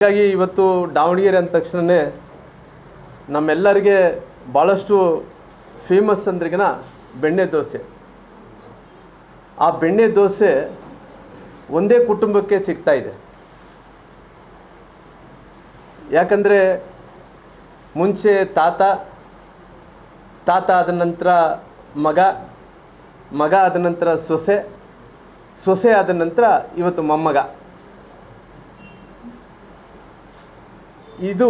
ಹೀಗಾಗಿ ಇವತ್ತು ದಾವಣಗೆರೆ ಅಂದ ತಕ್ಷಣವೇ ನಮ್ಮೆಲ್ಲರಿಗೆ ಭಾಳಷ್ಟು ಫೇಮಸ್ ಅಂದ್ರಿಗಿನ ಬೆಣ್ಣೆ ದೋಸೆ. ಆ ಬೆಣ್ಣೆ ದೋಸೆ ಒಂದೇ ಕುಟುಂಬಕ್ಕೆ ಸಿಗ್ತಾ ಇದೆ. ಯಾಕಂದರೆ ಮುಂಚೆ ತಾತ ಆದ ನಂತರ ಮಗ ಆದ ನಂತರ ಸೊಸೆ ಆದ ನಂತರ ಇವತ್ತು ಮೊಮ್ಮಗ. ಇದು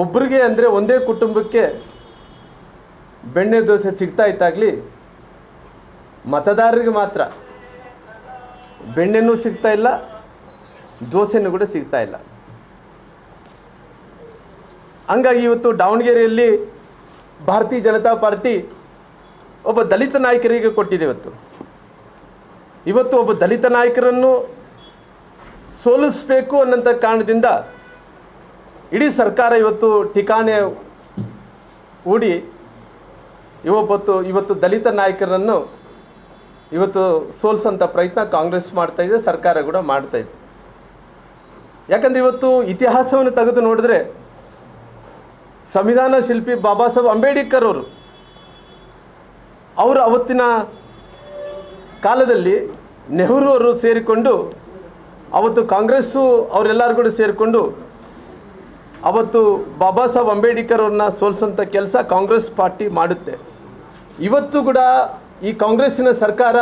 ಒಬ್ಬರಿಗೆ ಅಂದರೆ ಒಂದೇ ಕುಟುಂಬಕ್ಕೆ ಬೆಣ್ಣೆ ದೋಸೆ ಸಿಗ್ತಾ ಇತ್ತಾಗಲಿ ಮತದಾರರಿಗೆ ಮಾತ್ರ ಬೆಣ್ಣೆನೂ ಸಿಗ್ತಾ ಇಲ್ಲ, ದೋಸೆನೂ ಕೂಡ ಸಿಗ್ತಾ ಇಲ್ಲ. ಹಂಗಾಗಿ ಇವತ್ತು ದಾವಣಗೆರೆಯಲ್ಲಿ ಭಾರತೀಯ ಜನತಾ ಪಾರ್ಟಿ ಒಬ್ಬ ದಲಿತ ನಾಯಕರಿಗೆ ಕೊಟ್ಟಿದೆ. ಇವತ್ತು ಒಬ್ಬ ದಲಿತ ನಾಯಕರನ್ನು ಸೋಲಿಸಬೇಕು ಅನ್ನೋಂಥ ಕಾರಣದಿಂದ ಇಡೀ ಸರ್ಕಾರ ಇವತ್ತು ಠಿಕಾಣೆ ಹೂಡಿ ಇವತ್ತು ದಲಿತ ನಾಯಕರನ್ನು ಇವತ್ತು ಸೋಲಿಸೋಂಥ ಪ್ರಯತ್ನ ಕಾಂಗ್ರೆಸ್ ಮಾಡ್ತಾಯಿದೆ, ಸರ್ಕಾರ ಕೂಡ ಮಾಡ್ತಾಯಿದೆ. ಯಾಕಂದರೆ ಇವತ್ತು ಇತಿಹಾಸವನ್ನು ತೆಗೆದು ನೋಡಿದ್ರೆ ಸಂವಿಧಾನ ಶಿಲ್ಪಿ ಬಾಬಾ ಸಾಹೇಬ್ ಅಂಬೇಡ್ಕರ್ ಅವರು ಅವತ್ತಿನ ಕಾಲದಲ್ಲಿ ನೆಹರು ಅವರು ಸೇರಿಕೊಂಡು ಅವತ್ತು ಕಾಂಗ್ರೆಸ್ಸು ಅವರೆಲ್ಲರೂ ಕೂಡ ಸೇರಿಕೊಂಡು ಅವತ್ತು ಬಾಬಾ ಸಾಹೇಬ್ ಅಂಬೇಡ್ಕರ್ ಅವ್ರನ್ನ ಸೋಲಿಸೋಂಥ ಕೆಲಸ ಕಾಂಗ್ರೆಸ್ ಪಾರ್ಟಿ ಮಾಡುತ್ತೆ. ಇವತ್ತು ಕೂಡ ಈ ಕಾಂಗ್ರೆಸ್ಸಿನ ಸರ್ಕಾರ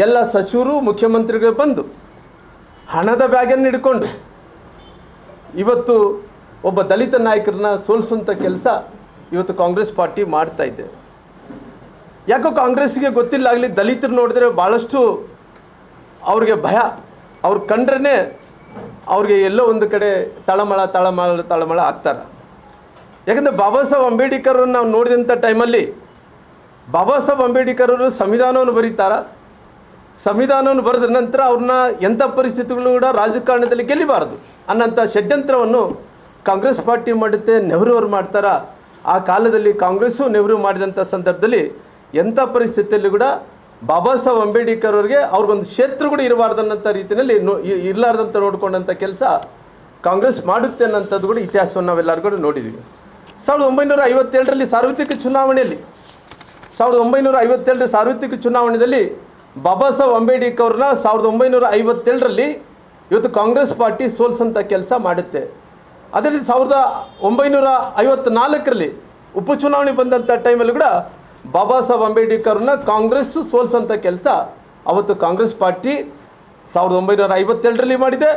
ಎಲ್ಲ ಸಚಿವರು ಮುಖ್ಯಮಂತ್ರಿಗಳು ಬಂದು ಹಣದ ಬ್ಯಾಗನ್ನು ಹಿಡ್ಕೊಂಡು ಇವತ್ತು ಒಬ್ಬ ದಲಿತ ನಾಯಕರನ್ನ ಸೋಲಿಸೋಂಥ ಕೆಲಸ ಇವತ್ತು ಕಾಂಗ್ರೆಸ್ ಪಾರ್ಟಿ ಮಾಡ್ತಾ ಇದೆ. ಯಾಕೋ ಕಾಂಗ್ರೆಸ್ಸಿಗೆ ಗೊತ್ತಿಲ್ಲ ಆಗಲಿ, ದಲಿತರು ನೋಡಿದ್ರೆ ಭಾಳಷ್ಟು ಅವ್ರಿಗೆ ಭಯ. ಅವ್ರು ಕಂಡ್ರೇ ಅವ್ರಿಗೆ ಎಲ್ಲೋ ಒಂದು ಕಡೆ ತಳಮಳ ಆಗ್ತಾರೆ. ಯಾಕಂದರೆ ಬಾಬಾ ಸಾಹೇಬ್ ಅಂಬೇಡ್ಕರ್ ಅವ್ರನ್ನ ನಾವು ನೋಡಿದಂಥ ಟೈಮಲ್ಲಿ ಬಾಬಾ ಸಾಹೇಬ್ ಅಂಬೇಡ್ಕರ್ ಅವರು ಸಂವಿಧಾನವನ್ನು ಬರೀತಾರೆ. ಸಂವಿಧಾನವನ್ನು ಬರೆದ ನಂತರ ಅವ್ರನ್ನ ಎಂಥ ಪರಿಸ್ಥಿತಿಗಳು ಕೂಡ ರಾಜಕಾರಣದಲ್ಲಿ ಗೆಲ್ಲಬಾರ್ದು ಅನ್ನೋಂಥ ಷಡ್ಯಂತ್ರವನ್ನು ಕಾಂಗ್ರೆಸ್ ಪಾರ್ಟಿ ಮಾಡುತ್ತೆ, ನೆಹರು ಅವರು ಮಾಡ್ತಾರೆ. ಆ ಕಾಲದಲ್ಲಿ ಕಾಂಗ್ರೆಸ್ಸು ನೆಹರು ಮಾಡಿದಂಥ ಸಂದರ್ಭದಲ್ಲಿ ಎಂಥ ಪರಿಸ್ಥಿತಿಯಲ್ಲಿ ಕೂಡ ಬಾಬಾ ಸಾಹೇಬ್ ಅಂಬೇಡ್ಕರ್ ಅವ್ರಿಗೆ ಅವ್ರಿಗೊಂದು ಕ್ಷೇತ್ರ ಕೂಡ ಇರಬಾರ್ದು ಅನ್ನೋಂಥ ರೀತಿಯಲ್ಲಿ ಇರಲಾರ್ದಂಥ ನೋಡ್ಕೊಂಡಂಥ ಕೆಲಸ ಕಾಂಗ್ರೆಸ್ ಮಾಡುತ್ತೆ ಅನ್ನೋಂಥದ್ದು ಕೂಡ ಇತಿಹಾಸವನ್ನು ನಾವೆಲ್ಲರೂ ಕೂಡ ನೋಡಿದ್ದೀವಿ. 1957ರಲ್ಲಿ ಸಾರ್ವತ್ರಿಕ ಚುನಾವಣೆಯಲ್ಲಿ ಬಾಬಾ ಸಾಹೇಬ್ ಅಂಬೇಡ್ಕರ್ ಅವ್ರನ್ನ 1957ರಲ್ಲಿ ಇವತ್ತು ಕಾಂಗ್ರೆಸ್ ಪಾರ್ಟಿ ಸೋಲಿಸೋಂಥ ಕೆಲಸ ಮಾಡುತ್ತೆ. ಅದರಲ್ಲಿ 1954ರಲ್ಲಿ ಉಪಚುನಾವಣೆ ಬಂದಂಥ ಟೈಮಲ್ಲಿ ಕೂಡ ಬಾಬಾ ಸಾಹೇಬ್ ಅಂಬೇಡ್ಕರ್ನ ಕಾಂಗ್ರೆಸ್ ಸೋಲಿಸೋಂಥ ಕೆಲಸ ಅವತ್ತು ಕಾಂಗ್ರೆಸ್ ಪಾರ್ಟಿ 1957ರಲ್ಲಿ ಮಾಡಿದೆ.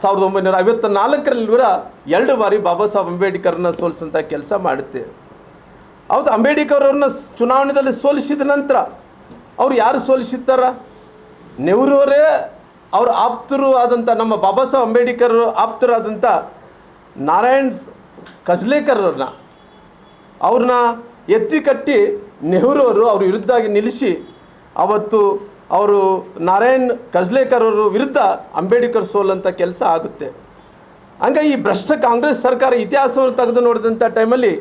1954ರಲ್ಲಿ ಕೂಡ 2 ಬಾರಿ ಬಾಬಾ ಸಾಹೇಬ್ ಅಂಬೇಡ್ಕರ್ನ ಸೋಲಿಸೋಂಥ ಕೆಲಸ ಮಾಡುತ್ತೆ. ಅವತ್ತು ಅಂಬೇಡ್ಕರ್ ಅವ್ರನ್ನ ಚುನಾವಣೆಯಲ್ಲಿ ಸೋಲಿಸಿದ ನಂತರ ಅವ್ರು ಯಾರು ಸೋಲಿಸಿದ್ದಾರ? ನೆಹರು ಅವರೇ ಅವ್ರ ಆಪ್ತರು ಆದಂಥ ನಮ್ಮ ಬಾಬಾ ಸಾಹೇಬ್ ಅಂಬೇಡ್ಕರ್ ಆಪ್ತರಾದಂಥ ನಾರಾಯಣ್ ಕಜ್ಲೇಕರ್ ಅವ್ರನ್ನ ಎತ್ತಿ ಕಟ್ಟಿ ನೆಹರು ಅವರು ಅವ್ರ ವಿರುದ್ಧವಾಗಿ ನಿಲ್ಲಿಸಿ ಅವತ್ತು ಅವರು ನಾರಾಯಣ್ ಕಜ್ಲೇಕರ್ ಅವರು ವಿರುದ್ಧ ಅಂಬೇಡ್ಕರ್ ಸೋಲಂಥ ಕೆಲಸ ಆಗುತ್ತೆ. ಹಂಗಾಗಿ ಈ ಭ್ರಷ್ಟ ಕಾಂಗ್ರೆಸ್ ಸರ್ಕಾರ ಇತಿಹಾಸವನ್ನು ತೆಗೆದು ನೋಡಿದಂಥ ಟೈಮಲ್ಲಿ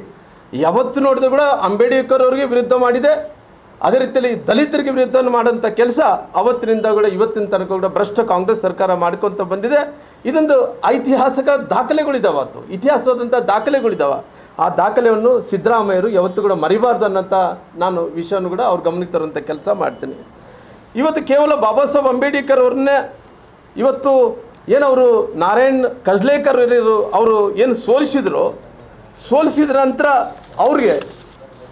ಯಾವತ್ತು ನೋಡಿದ್ರು ಕೂಡ ಅಂಬೇಡ್ಕರ್ ಅವ್ರಿಗೆ ವಿರುದ್ಧ ಮಾಡಿದೆ. ಅದೇ ರೀತಿಯಲ್ಲಿ ದಲಿತರಿಗೆ ವಿರುದ್ಧ ಮಾಡೋಂಥ ಕೆಲಸ ಅವತ್ತಿನಿಂದ ಕೂಡ ಇವತ್ತಿನ ತನಕ ಕೂಡ ಭ್ರಷ್ಟ ಕಾಂಗ್ರೆಸ್ ಸರ್ಕಾರ ಮಾಡ್ಕೊತ ಬಂದಿದೆ. ಇದೊಂದು ಐತಿಹಾಸಿಕ ದಾಖಲೆಗಳಿದ್ದಾವೆ, ಇತಿಹಾಸದಂಥ ದಾಖಲೆಗಳಿದ್ದಾವೆ. ಆ ದಾಖಲೆಯನ್ನು ಸಿದ್ದರಾಮಯ್ಯರು ಯಾವತ್ತೂ ಕೂಡ ಮರಿಬಾರ್ದು ಅನ್ನೋಂಥ ನಾನು ವಿಷಯವನ್ನು ಕೂಡ ಅವ್ರು ಗಮನಕ್ಕೆ ತರುವಂಥ ಕೆಲಸ ಮಾಡ್ತೀನಿ. ಇವತ್ತು ಕೇವಲ ಬಾಬಾ ಸಾಹೇಬ್ ಅಂಬೇಡ್ಕರ್ ಅವ್ರನ್ನೇ ಇವತ್ತು ಏನವರು ನಾರಾಯಣ್ ಕಜ್ಲೇಕರ್ ಅವರು ಏನು ಸೋಲಿಸಿದ ನಂತರ ಅವ್ರಿಗೆ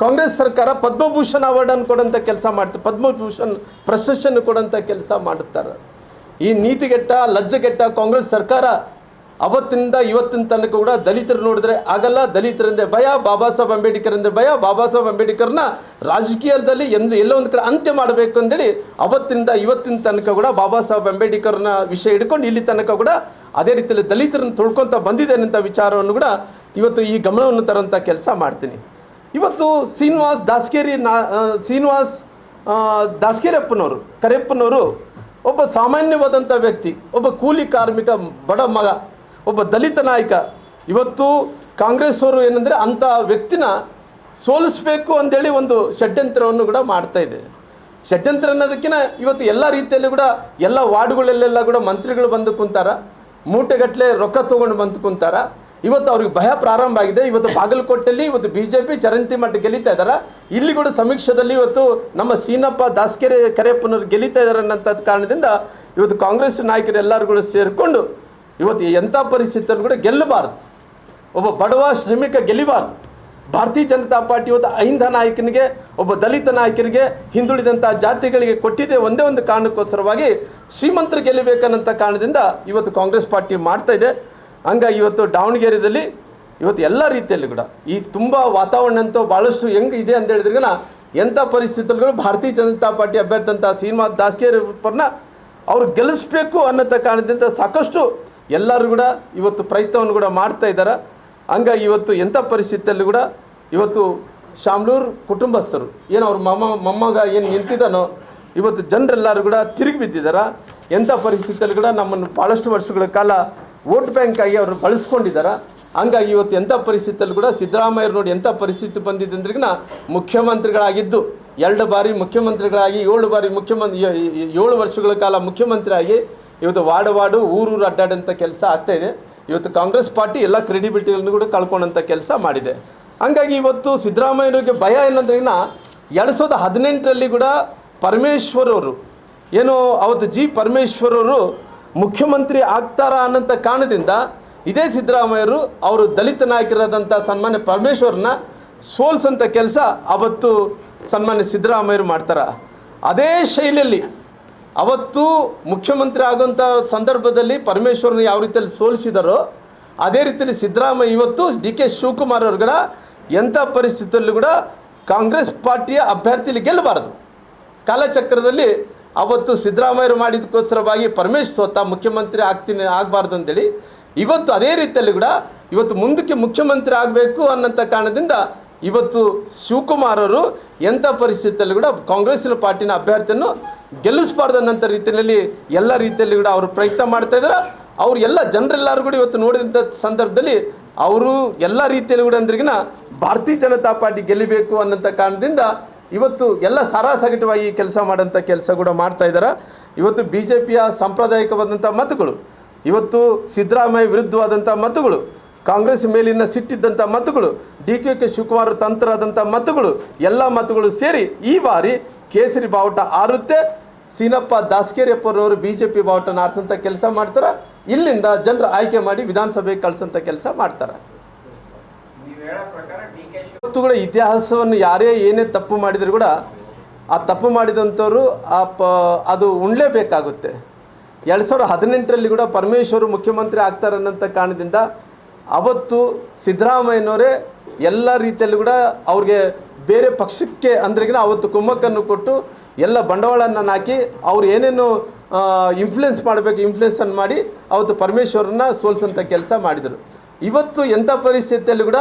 ಕಾಂಗ್ರೆಸ್ ಸರ್ಕಾರ ಪದ್ಮಭೂಷಣ್ ಅವಾರ್ಡನ್ನು ಕೊಡೋಂಥ ಕೆಲಸ ಮಾಡ್ತಾರೆ, ಪದ್ಮಭೂಷಣ್ ಪ್ರಶಸ್ತಿಯನ್ನು ಕೊಡೋಂಥ ಕೆಲಸ ಮಾಡುತ್ತಾರೆ. ಈ ನೀತಿಗೆಟ್ಟ ಲಜ್ಜೆಗೆಟ್ಟ ಕಾಂಗ್ರೆಸ್ ಸರ್ಕಾರ ಅವತ್ತಿನಿಂದ ಇವತ್ತಿನ ತನಕ ಕೂಡ ದಲಿತರು ನೋಡಿದ್ರೆ ಆಗಲ್ಲ, ದಲಿತರಿಂದ ಭಯ, ಬಾಬಾ ಸಾಹೇಬ್ ಅಂಬೇಡ್ಕರಿಂದ ಭಯ, ಬಾಬಾ ಸಾಹೇಬ್ ಅಂಬೇಡ್ಕರ್ನ ರಾಜಕೀಯದಲ್ಲಿ ಎಲ್ಲೋ ಒಂದು ಕಡೆ ಅಂತ್ಯ ಮಾಡಬೇಕು ಅಂತೇಳಿ ಅವತ್ತಿನಿಂದ ಇವತ್ತಿನ ತನಕ ಕೂಡ ಬಾಬಾ ಸಾಹೇಬ್ ಅಂಬೇಡ್ಕರ್ನ ವಿಷಯ ಹಿಡ್ಕೊಂಡು ಇಲ್ಲಿ ತನಕ ಕೂಡ ಅದೇ ರೀತಿಯಲ್ಲಿ ದಲಿತರನ್ನು ತುಳ್ಕೊತ ಬಂದಿದೆ ಅನ್ನೋಂಥ ವಿಚಾರವನ್ನು ಕೂಡ ಇವತ್ತು ಈ ಗಮನವನ್ನು ತರೋಂಥ ಕೆಲಸ ಮಾಡ್ತೀನಿ. ಇವತ್ತು ಶ್ರೀನಿವಾಸ್ ದಾಸ್ಕೇರಪ್ಪನವರು ಕರೆಪ್ಪನವರು ಒಬ್ಬ ಸಾಮಾನ್ಯವಾದಂಥ ವ್ಯಕ್ತಿ, ಒಬ್ಬ ಕೂಲಿ ಕಾರ್ಮಿಕ, ಬಡ ಮಗ, ಒಬ್ಬ ದಲಿತ ನಾಯಕ. ಇವತ್ತು ಕಾಂಗ್ರೆಸ್ ಅವರು ಏನಂದರೆ ಅಂಥ ವ್ಯಕ್ತಿನ ಸೋಲಿಸಬೇಕು ಅಂದೇಳಿ ಒಂದು ಷಡ್ಯಂತ್ರವನ್ನು ಕೂಡ ಮಾಡ್ತಾಯಿದೆ. ಷಡ್ಯಂತ್ರ ಅನ್ನೋದಕ್ಕಿಂತ ಇವತ್ತು ಎಲ್ಲ ರೀತಿಯಲ್ಲೂ ಕೂಡ ಎಲ್ಲ ವಾರ್ಡ್ಗಳಲ್ಲೆಲ್ಲ ಕೂಡ ಮಂತ್ರಿಗಳು ಬಂದು ಕುಂತಾರ. ಮೂಟೆಗಟ್ಟಲೆ ರೊಕ್ಕ ತೊಗೊಂಡು ಬಂದು ಕುಂತಾರ. ಇವತ್ತು ಅವ್ರಿಗೆ ಭಯ ಪ್ರಾರಂಭ ಆಗಿದೆ. ಇವತ್ತು ಬಾಗಲಕೋಟೆಯಲ್ಲಿ ಇವತ್ತು BJP ಚರಂತಿ ಮಟ್ಟ ಗೆಲ್ಲಿತಾ ಇದ್ದಾರೆ. ಇಲ್ಲಿ ಕೂಡ ಸಮೀಕ್ಷೆಯಲ್ಲಿ ಇವತ್ತು ನಮ್ಮ ಸೀನಪ್ಪ ದಾಸ್ಕೆರೆ ಕರೆಯಪ್ಪನವ್ರು ಗೆಲ್ಲಿತಾ ಇದ್ದಾರೆ ಅನ್ನೋಂಥದ್ದು ಕಾರಣದಿಂದ ಇವತ್ತು ಕಾಂಗ್ರೆಸ್ ನಾಯಕರು ಎಲ್ಲರೂ ಕೂಡ ಸೇರಿಕೊಂಡು ಇವತ್ತು ಎಂಥ ಪರಿಸ್ಥಿತಿಯಲ್ಲಿ ಕೂಡ ಗೆಲ್ಲಬಾರ್ದು, ಒಬ್ಬ ಬಡವ ಶ್ರಮಿಕ ಗೆಲ್ಲಿಬಾರ್ದು. ಭಾರತೀಯ ಜನತಾ ಪಾರ್ಟಿ ಇವತ್ತು ಅಹಿಂದ ನಾಯಕನಿಗೆ, ಒಬ್ಬ ದಲಿತ ನಾಯಕನಿಗೆ, ಹಿಂದುಳಿದಂಥ ಜಾತಿಗಳಿಗೆ ಕೊಟ್ಟಿದೆ ಒಂದೇ ಒಂದು ಕಾರಣಕ್ಕೋಸ್ಕರವಾಗಿ ಶ್ರೀಮಂತರು ಗೆಲ್ಲಬೇಕನ್ನಂಥ ಕಾರಣದಿಂದ ಇವತ್ತು ಕಾಂಗ್ರೆಸ್ ಪಾರ್ಟಿ ಮಾಡ್ತಾ ಇದೆ. ಹಂಗಾಗಿ ಇವತ್ತು ದಾವಣಗೆರೆಯಲ್ಲಿ ಇವತ್ತು ಎಲ್ಲ ರೀತಿಯಲ್ಲಿ ಕೂಡ ಈ ತುಂಬ ವಾತಾವರಣ ಅಂತೂ ಭಾಳಷ್ಟು ಹೆಂಗೆ ಇದೆ ಅಂತ ಹೇಳಿದ್ರಿಗನ ಎಂಥ ಪರಿಸ್ಥಿತಿಗಳು ಭಾರತೀಯ ಜನತಾ ಪಾರ್ಟಿ ಅಭ್ಯರ್ಥಿ ಅಂತ ಶ್ರೀನಿವಾಸ್ ದಾಸ್ಕೆರೆಪ್ಪರನ್ನ ಅವರು ಗೆಲ್ಲಿಸಬೇಕು ಅನ್ನೋ ಕಾರಣದಿಂದ ಸಾಕಷ್ಟು ಎಲ್ಲರೂ ಕೂಡ ಇವತ್ತು ಪ್ರಯತ್ನವನ್ನು ಕೂಡ ಮಾಡ್ತಾ ಇದ್ದಾರೆ. ಹಂಗಾಗಿ ಇವತ್ತು ಎಂಥ ಪರಿಸ್ಥಿತಿಯಲ್ಲಿ ಕೂಡ ಇವತ್ತು ಶಾಮ್ಲೂರು ಕುಟುಂಬಸ್ಥರು ಏನು ಅವ್ರ ಮೊಮ್ಮಗ ಏನು ನಿಂತಿದ್ದಾನೋ ಇವತ್ತು ಜನರೆಲ್ಲರೂ ಕೂಡ ತಿರುಗಿ ಬಿದ್ದಿದ್ದಾರೆ. ಎಂಥ ಪರಿಸ್ಥಿತಿಯಲ್ಲಿ ಕೂಡ ನಮ್ಮನ್ನು ಭಾಳಷ್ಟು ವರ್ಷಗಳ ಕಾಲ ವೋಟ್ ಬ್ಯಾಂಕ್ ಆಗಿ ಅವರು ಬಳಸ್ಕೊಂಡಿದ್ದಾರೆ. ಹಂಗಾಗಿ ಇವತ್ತು ಎಂಥ ಪರಿಸ್ಥಿತಿಯಲ್ಲಿ ಕೂಡ ಸಿದ್ದರಾಮಯ್ಯರು ನೋಡಿ ಎಂಥ ಪರಿಸ್ಥಿತಿ ಬಂದಿದೆ ಅಂದ್ರಿಗಿನ ಮುಖ್ಯಮಂತ್ರಿಗಳಾಗಿದ್ದು 2 ಬಾರಿ ಮುಖ್ಯಮಂತ್ರಿಗಳಾಗಿ 7 ವರ್ಷಗಳ ಕಾಲ ಮುಖ್ಯಮಂತ್ರಿ ಆಗಿ ಇವತ್ತು ವಾರ್ಡು ಊರು ಅಡ್ಡಾಡಂಥ ಕೆಲಸ ಆಗ್ತಾಯಿದೆ. ಇವತ್ತು ಕಾಂಗ್ರೆಸ್ ಪಾರ್ಟಿ ಎಲ್ಲ ಕ್ರೆಡಿಬಿಲಿಟಿಗಳನ್ನು ಕೂಡ ಕಳ್ಕೊಂಡಂಥ ಕೆಲಸ ಮಾಡಿದೆ. ಹಂಗಾಗಿ ಇವತ್ತು ಸಿದ್ದರಾಮಯ್ಯನಿಗೆ ಭಯ ಏನಂದ್ರಿಗಿನ 2018ರಲ್ಲಿ ಕೂಡ ಪರಮೇಶ್ವರ್ ಅವರು ಏನು ಅವತ್ತು ಪರಮೇಶ್ವರ್ ಅವರು ಮುಖ್ಯಮಂತ್ರಿ ಆಗ್ತಾರಾ ಅನ್ನೋಂಥ ಕಾರಣದಿಂದ ಇದೇ ಸಿದ್ದರಾಮಯ್ಯರು ಅವರು ದಲಿತ ನಾಯಕರಾದಂಥ ಸನ್ಮಾನ್ಯ ಪರಮೇಶ್ವರನ್ನ ಸೋಲ್ಸಂಥ ಕೆಲಸ ಅವತ್ತು ಸನ್ಮಾನ್ಯ ಸಿದ್ದರಾಮಯ್ಯರು ಮಾಡ್ತಾರೆ. ಅದೇ ಶೈಲಿಯಲ್ಲಿ ಅವತ್ತು ಮುಖ್ಯಮಂತ್ರಿ ಆಗುವಂಥ ಸಂದರ್ಭದಲ್ಲಿ ಪರಮೇಶ್ವರನ ಯಾವ ರೀತಿಯಲ್ಲಿ ಸೋಲಿಸಿದಾರೋ ಅದೇ ರೀತಿಯಲ್ಲಿ ಸಿದ್ದರಾಮಯ್ಯ ಇವತ್ತು DK ಶಿವಕುಮಾರ್ ಅವ್ರುಗಳ ಎಂಥ ಪರಿಸ್ಥಿತಿಯಲ್ಲೂ ಕೂಡ ಕಾಂಗ್ರೆಸ್ ಪಾರ್ಟಿಯ ಅಭ್ಯರ್ಥಿಲಿ ಗೆಲ್ಲಬಾರ್ದು. ಕಾಲಚಕ್ರದಲ್ಲಿ ಅವತ್ತು ಸಿದ್ದರಾಮಯ್ಯರು ಮಾಡಿದಕ್ಕೋಸ್ಕರವಾಗಿ ಪರಮೇಶ್ವರ್ ಮುಖ್ಯಮಂತ್ರಿ ಆಗಬಾರ್ದು ಅಂತೇಳಿ ಇವತ್ತು ಅದೇ ರೀತಿಯಲ್ಲಿ ಕೂಡ ಇವತ್ತು ಮುಂದಕ್ಕೆ ಮುಖ್ಯಮಂತ್ರಿ ಆಗಬೇಕು ಅನ್ನೋಂಥ ಕಾರಣದಿಂದ ಇವತ್ತು ಶಿವಕುಮಾರ್ ಅವರು ಎಂಥ ಪರಿಸ್ಥಿತಿಯಲ್ಲಿ ಕೂಡ ಕಾಂಗ್ರೆಸ್ಸಿನ ಪಾರ್ಟಿನ ಅಭ್ಯರ್ಥಿಯನ್ನು ಗೆಲ್ಲಿಸಬಾರ್ದು ಅನ್ನೋಂಥ ರೀತಿಯಲ್ಲಿ ಎಲ್ಲ ರೀತಿಯಲ್ಲಿ ಕೂಡ ಅವರು ಪ್ರಯತ್ನ ಮಾಡ್ತಾ ಇದ್ದಾರೆ. ಅವರು ಎಲ್ಲ ಜನರೆಲ್ಲರೂ ಕೂಡ ಇವತ್ತು ನೋಡಿದಂಥ ಸಂದರ್ಭದಲ್ಲಿ ಅವರು ಎಲ್ಲ ರೀತಿಯಲ್ಲಿ ಕೂಡ ಅಂದ್ರಿಗಿನ ಭಾರತೀಯ ಜನತಾ ಪಾರ್ಟಿ ಗೆಲ್ಲಬೇಕು ಅನ್ನೋಂಥ ಕಾರಣದಿಂದ ಇವತ್ತು ಎಲ್ಲ ಸಾರಾಸಗಟವಾಗಿ ಕೆಲಸ ಮಾಡೋಂಥ ಕೆಲಸ ಕೂಡ ಮಾಡ್ತಾ ಇದ್ದಾರೆ. ಇವತ್ತು BJPಯ ಸಾಂಪ್ರದಾಯಿಕವಾದಂಥ ಮತಗಳು, ಇವತ್ತು ಸಿದ್ದರಾಮಯ್ಯ ವಿರುದ್ಧವಾದಂಥ ಮತಗಳು, ಕಾಂಗ್ರೆಸ್ ಮೇಲಿನ ಸಿಟ್ಟಿದ್ದಂಥ ಮತಗಳು, DK ಶಿವಕುಮಾರ್ ತಂತ್ರವಾದಂಥ ಮತಗಳು, ಎಲ್ಲ ಮತಗಳು ಸೇರಿ ಈ ಬಾರಿ ಕೇಸರಿ ಬಾವುಟ ಆರುತ್ತೆ. ಸೀನಪ್ಪ ದಾಸ್ಕೆರೆಪ್ಪರವರು BJP ಬಾವುಟನ ಆರಿಸೋಂಥ ಕೆಲಸ ಮಾಡ್ತಾರೆ. ಇಲ್ಲಿಂದ ಜನರು ಆಯ್ಕೆ ಮಾಡಿ ವಿಧಾನಸಭೆಗೆ ಕಳಿಸೋಂಥ ಕೆಲಸ ಮಾಡ್ತಾರೆ. ಇವತ್ತು ಕೂಡ ಇತಿಹಾಸವನ್ನು ಯಾರೇ ಏನೇ ತಪ್ಪು ಮಾಡಿದರೂ ಕೂಡ ಆ ತಪ್ಪು ಮಾಡಿದಂಥವ್ರು ಅದು ಉಣ್ಲೇಬೇಕಾಗುತ್ತೆ. 2018ರಲ್ಲಿ ಕೂಡ ಪರಮೇಶ್ವರು ಮುಖ್ಯಮಂತ್ರಿ ಆಗ್ತಾರೆ ಅನ್ನೋಂಥ ಕಾರಣದಿಂದ ಅವತ್ತು ಸಿದ್ದರಾಮಯ್ಯನವರೇ ಎಲ್ಲ ರೀತಿಯಲ್ಲೂ ಕೂಡ ಅವ್ರಿಗೆ ಬೇರೆ ಪಕ್ಷಕ್ಕೆ ಅಂದ್ರಿಗಿನ ಅವತ್ತು ಕುಮ್ಮಕ್ಕನ್ನು ಕೊಟ್ಟು ಎಲ್ಲ ಬಂಡವಾಳವನ್ನು ಹಾಕಿ ಅವ್ರು ಏನೇನು ಇನ್ಫ್ಲುಯೆನ್ಸ್ ಮಾಡಬೇಕು ಇನ್ಫ್ಲುಯೆನ್ಸನ್ನು ಮಾಡಿ ಅವತ್ತು ಪರಮೇಶ್ವರನ್ನ ಸೋಲಿಸೋಂಥ ಕೆಲಸ ಮಾಡಿದರು. ಇವತ್ತು ಎಂಥ ಪರಿಸ್ಥಿತಿಯಲ್ಲಿ ಕೂಡ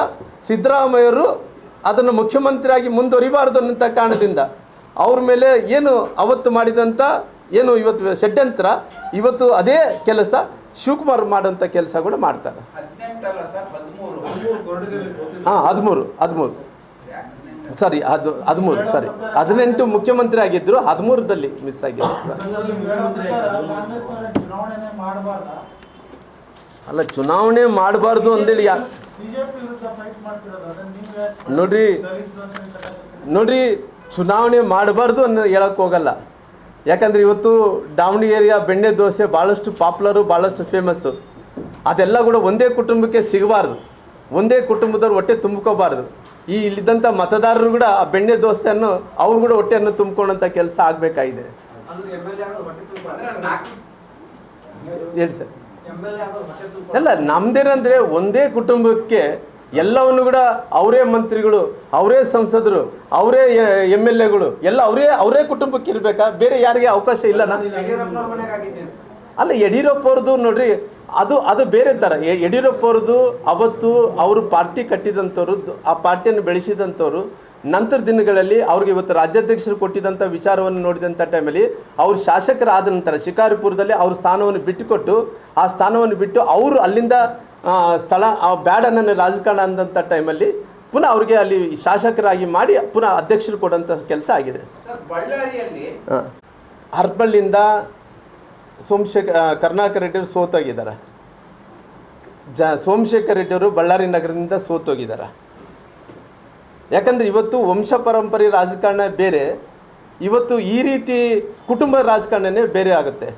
ಸಿದ್ದರಾಮಯ್ಯರು ಅದನ್ನು ಮುಖ್ಯಮಂತ್ರಿಯಾಗಿ ಮುಂದುವರಿಬಾರ್ದು ಅನ್ನೋಂಥ ಕಾರಣದಿಂದ ಅವ್ರ ಮೇಲೆ ಏನು ಅವತ್ತು ಮಾಡಿದಂಥ ಏನು ಇವತ್ತು ಷಡ್ಯಂತ್ರ ಇವತ್ತು ಅದೇ ಕೆಲಸ ಶಿವಕುಮಾರ್ ಮಾಡೋಂಥ ಕೆಲಸ ಕೂಡ ಮಾಡ್ತಾರೆ. 13 ಸಾರಿ 13 ಸಾರಿ 18 ಮುಖ್ಯಮಂತ್ರಿ ಆಗಿದ್ದರು, 13ರಲ್ಲಿ ಮಿಸ್ ಆಗಿದ್ರು. ಅಲ್ಲ, ಚುನಾವಣೆ ಮಾಡಬಾರ್ದು ಅಂದೇಳಿ ನೋಡ್ರಿ ಚುನಾವಣೆ ಮಾಡಬಾರ್ದು ಅನ್ನೋ ಹೇಳಕ್ಕೆ ಹೋಗಲ್ಲ. ಯಾಕಂದರೆ ಇವತ್ತು ದಾವಣಗೆರೆಯ ಬೆಣ್ಣೆ ದೋಸೆ ಭಾಳಷ್ಟು ಪಾಪ್ಯುಲರು, ಭಾಳಷ್ಟು ಫೇಮಸ್ಸು. ಅದೆಲ್ಲ ಕೂಡ ಒಂದೇ ಕುಟುಂಬಕ್ಕೆ ಸಿಗಬಾರ್ದು, ಒಂದೇ ಕುಟುಂಬದವ್ರು ಹೊಟ್ಟೆ ತುಂಬ್ಕೋಬಾರ್ದು. ಇಲ್ಲಿದ್ದಂಥ ಮತದಾರರು ಕೂಡ ಆ ಬೆಣ್ಣೆ ದೋಸೆಯನ್ನು ಅವ್ರು ಕೂಡ ಹೊಟ್ಟೆಯನ್ನು ತುಂಬ್ಕೊಳ್ಳೋಂಥ ಕೆಲಸ ಆಗಬೇಕಾಗಿದೆ. ಹೇಳಿ ಸರ್. ಅಲ್ಲ, ನಮ್ದೇನಂದರೆ ಒಂದೇ ಕುಟುಂಬಕ್ಕೆ ಎಲ್ಲವನ್ನು ಕೂಡ ಅವರೇ ಮಂತ್ರಿಗಳು, ಅವರೇ ಸಂಸದರು, ಅವರೇ MLAಗಳು ಎಲ್ಲ ಅವರೇ ಕುಟುಂಬಕ್ಕೆ ಇರಬೇಕಾ? ಬೇರೆ ಯಾರಿಗೆ ಅವಕಾಶ ಇಲ್ಲ? ಅಲ್ಲ, ಯಡಿಯೂರಪ್ಪ ಅವ್ರದ್ದು ನೋಡ್ರಿ, ಅದು ಬೇರೆ ಥರ. ಯಡಿಯೂರಪ್ಪ ಅವ್ರದ್ದು ಅವತ್ತು ಅವರು ಪಾರ್ಟಿ ಕಟ್ಟಿದಂಥವ್ರು, ಆ ಪಾರ್ಟಿಯನ್ನು ಬೆಳೆಸಿದಂಥವ್ರು. ನಂತರ ದಿನಗಳಲ್ಲಿ ಅವ್ರಿಗೆ ಇವತ್ತು ರಾಜ್ಯಾಧ್ಯಕ್ಷರು ಕೊಟ್ಟಿದ್ದಂಥ ವಿಚಾರವನ್ನು ನೋಡಿದಂಥ ಟೈಮಲ್ಲಿ ಅವರು ಶಾಸಕರಾದ ನಂತರ ಶಿಕಾರಿಪುರದಲ್ಲಿ ಅವ್ರ ಸ್ಥಾನವನ್ನು ಬಿಟ್ಟುಕೊಟ್ಟು ಆ ಸ್ಥಾನವನ್ನು ಬಿಟ್ಟು ಅವರು ಅಲ್ಲಿಂದ ಸ್ಥಳ ಬ್ಯಾಡ ನನ್ನ ರಾಜಕಾರಣ ಅಂದಂಥ ಟೈಮಲ್ಲಿ ಪುನಃ ಅವ್ರಿಗೆ ಅಲ್ಲಿ ಶಾಸಕರಾಗಿ ಮಾಡಿ ಪುನಃ ಅಧ್ಯಕ್ಷರು ಕೊಡೋಂಥ ಕೆಲಸ ಆಗಿದೆ. ಹರಪಳ್ಳಿಯಿಂದ ಕರುಣಾಕರ್ ರೆಡ್ಡಿ ಸೋತಾಗಿದ್ದಾರೆ. ಸೋಮಶೇಖರ್ ರೆಡ್ಡಿಯವರು ಬಳ್ಳಾರಿ ನಗರದಿಂದ ಸೋತೋಗಿದ್ದಾರೆ. ಯಾಕಂದರೆ ಇವತ್ತು ವಂಶ ಪರಂಪರೆ ರಾಜಕಾರಣ ಬೇರೆ, ಇವತ್ತು ಈ ರೀತಿ ಕುಟುಂಬ ರಾಜಕಾರಣನೇ ಬೇರೆ ಆಗುತ್ತೆ.